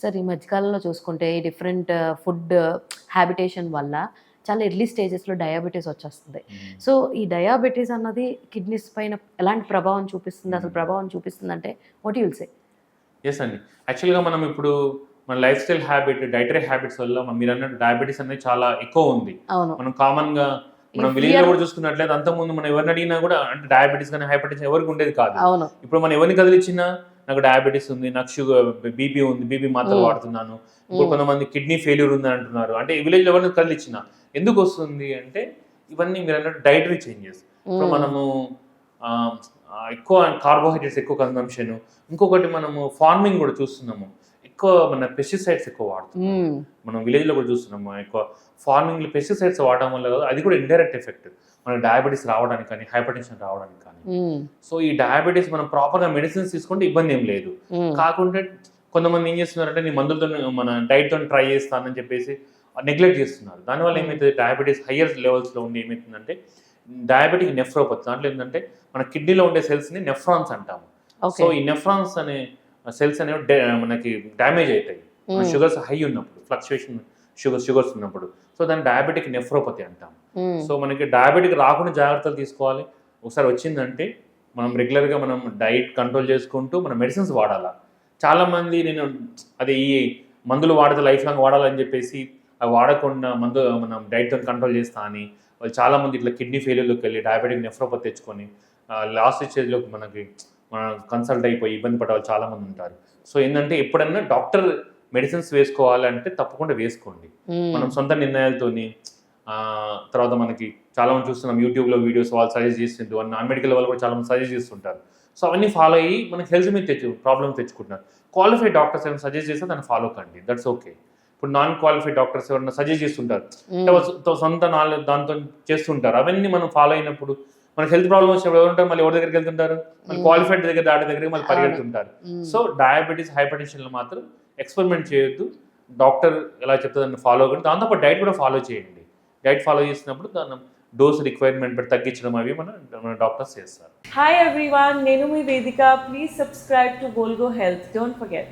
Sir ఈ మధ్యకాలంలో చూసుకుంటే ఈ డిఫరెంట్ ఫుడ్ హ్యాబిటేషన్ వల్ల చాలా ఎర్లీ స్టేజెస్లో డయాబెటీస్ వచ్చేస్తుంది. సో ఈ డయాబెటీస్ అన్నది కిడ్నీస్ పైన ఎలాంటి ప్రభావం చూపిస్తుంది, అసలు ప్రభావం చూపిస్తుందంటే what you will say? Yes అండి. యాక్చువల్‌గా మనం ఇప్పుడు మన life style habit, dietary habits వల్ల మీరన్నట్టు డయాబెటీస్ అనేది చాలా ఎక్కువ ఉంది. అవును. మనం కామన్‌గా మనం విలేజ్‌లో కూడా చూసుకున్నట్లయితే అంతకుముందు మనం ఎవరిని అడిగినా కూడా అంటే డయాబెటీస్ కానీ హైపర్‌టెన్షన్ ఎవరికి ఉండేది కాదు. అవును. ఇప్పుడు మనం ఎవరిని కదిలిచ్చినా నాకు డయాబెటీస్ ఉంది, నాకు బీపీ ఉంది, బీపీ మాత్రలు వాడుతున్నాను. ఇప్పుడు కొంతమంది కిడ్నీ ఫెయిల్యూర్ ఉంది అంటున్నారు. అంటే విలేజ్‌లో ఎవరిని కదిలిచ్చినా ఎందుకు వస్తుంది అంటే ఇవన్నీ మీరు అన్నట్టు డైటరీ చేంజెస్. ఇప్పుడు మనము ఎక్కువ కార్బోహైడ్రేట్స్ ఎక్కువ కన్సంప్షన్, ఇంకొకటి మనము ఫార్మింగ్ కూడా చూస్తున్నాము. ఎక్కువ మన పెస్టిసైడ్స్ ఎక్కువ వాడుతున్నాం. మనం విలేజ్లో కూడా చూస్తున్నాము ఎక్కువ ఫార్మింగ్లో పెస్టిసైడ్స్ వాడడం వల్ల అది కూడా ఇండైరెక్ట్ ఎఫెక్ట్ మనకు డయాబెటీస్ రావడానికి కానీ హైపర్టెన్షన్ రావడానికి కానీ. సో ఈ డయాబెటీస్ మనం ప్రాపర్గా మెడిసిన్స్ తీసుకుంటే ఇబ్బంది ఏం లేదు. కాకుంటే కొంతమంది ఏం చేస్తున్నారంటే నీ మందులతో మన డైట్తో ట్రై చేస్తానని చెప్పేసి నెగ్లెక్ట్ చేస్తున్నారు. దానివల్ల ఏమవుతుంది, డయాబెటీస్ హయ్యర్ లెవెల్స్లో ఉండి ఏమవుతుందంటే డయాబెటిక్ నెఫ్రోపతి. దాంట్లో ఏంటంటే మన కిడ్నీలో ఉండే సెల్స్ని నెఫ్రాన్స్ అంటాము. సో ఈ నెఫ్రాన్స్ అనే సెల్స్ అనేవి మనకి డ్యామేజ్ అవుతాయి షుగర్స్ హై ఉన్నప్పుడు, ఫ్లక్చుయేషన్ షుగర్స్ ఉన్నప్పుడు. సో దాన్ని డయాబెటిక్ నెఫ్రోపతి అంటాం. సో మనకి డయాబెటిక్ రాకుండా జాగ్రత్తలు తీసుకోవాలి. ఒకసారి వచ్చిందంటే మనం రెగ్యులర్గా మనం డైట్ కంట్రోల్ చేసుకుంటూ మన మెడిసిన్స్ వాడాలా. చాలామంది నేను అదే ఈ మందులు వాడితే లైఫ్ లాంగ్ వాడాలని చెప్పేసి అవి వాడకుండా మనం డైట్తో కంట్రోల్ చేస్తా అని వాళ్ళు చాలామంది ఇట్లా కిడ్నీ ఫెయిల్యూర్లోకి వెళ్ళి డయాబెటిక్ నెఫ్రోపతి తెచ్చుకొని లాస్ట్ స్టేజ్లోకి మనం కన్సల్ట్ అయిపోయి ఇబ్బంది పడే వాళ్ళు చాలామంది ఉంటారు. సో ఏంటంటే ఎప్పుడన్నా డాక్టర్ మెడిసిన్స్ వేసుకోవాలంటే తప్పకుండా వేసుకోండి. మనం సొంత నిర్ణయాలతోని తర్వాత మనకి చాలామంది చూస్తున్నాం యూట్యూబ్లో వీడియోస్ వాళ్ళు సజెస్ట్ చేస్తుంటారు, నాన్ మెడికల్ వాళ్ళు కూడా చాలామంది సజెస్ట్ చేస్తుంటారు. సో అవన్నీ ఫాలో అయ్యి మనకి హెల్త్ మీద ప్రాబ్లమ్ తెచ్చుకుంటున్నారు. క్వాలిఫైడ్ డాక్టర్స్ ఏమైనా సజెస్ట్ చేస్తే దాన్ని ఫాలో కండి, దట్స్ ఓకే. ఇప్పుడు నాన్ క్వాలిఫైడ్ డాక్టర్స్ ఎవరైనా సజెస్ట్ చేస్తుంటారు, సొంత నాలెడ్జ్ దాంతో చేస్తుంటారు. అవన్నీ మనం ఫాలో అయినప్పుడు మనకి హెల్త్ ప్రాబ్లమ్ వచ్చినప్పుడు ఎవరు ఉంటారు, మళ్ళీ ఎవరి దగ్గరికి వెళ్తుంటారు, మళ్ళీ క్వాలిఫైడ్ దగ్గరికి మళ్ళీ పరిగెడుతుంటారు. సో డయాబెటీస్ హైపర్టెన్షన్లో మాత్రం ఎక్స్పెరిమెంట్ చేయొద్దు. డాక్టర్ ఎలా చెప్తే దాన్ని ఫాలో అవ్వండి. దాంతోపాటు డైట్ కూడా ఫాలో చేయండి. డైట్ ఫాలో చేసినప్పుడు దాని డోస్ రిక్వైర్మెంట్ పెట్టి తగ్గించడం అవి మన డాక్టర్స్ చేస్తారు. Hi everyone, Nenu mi Vedika. Please subscribe to Volgo Health. Don't forget.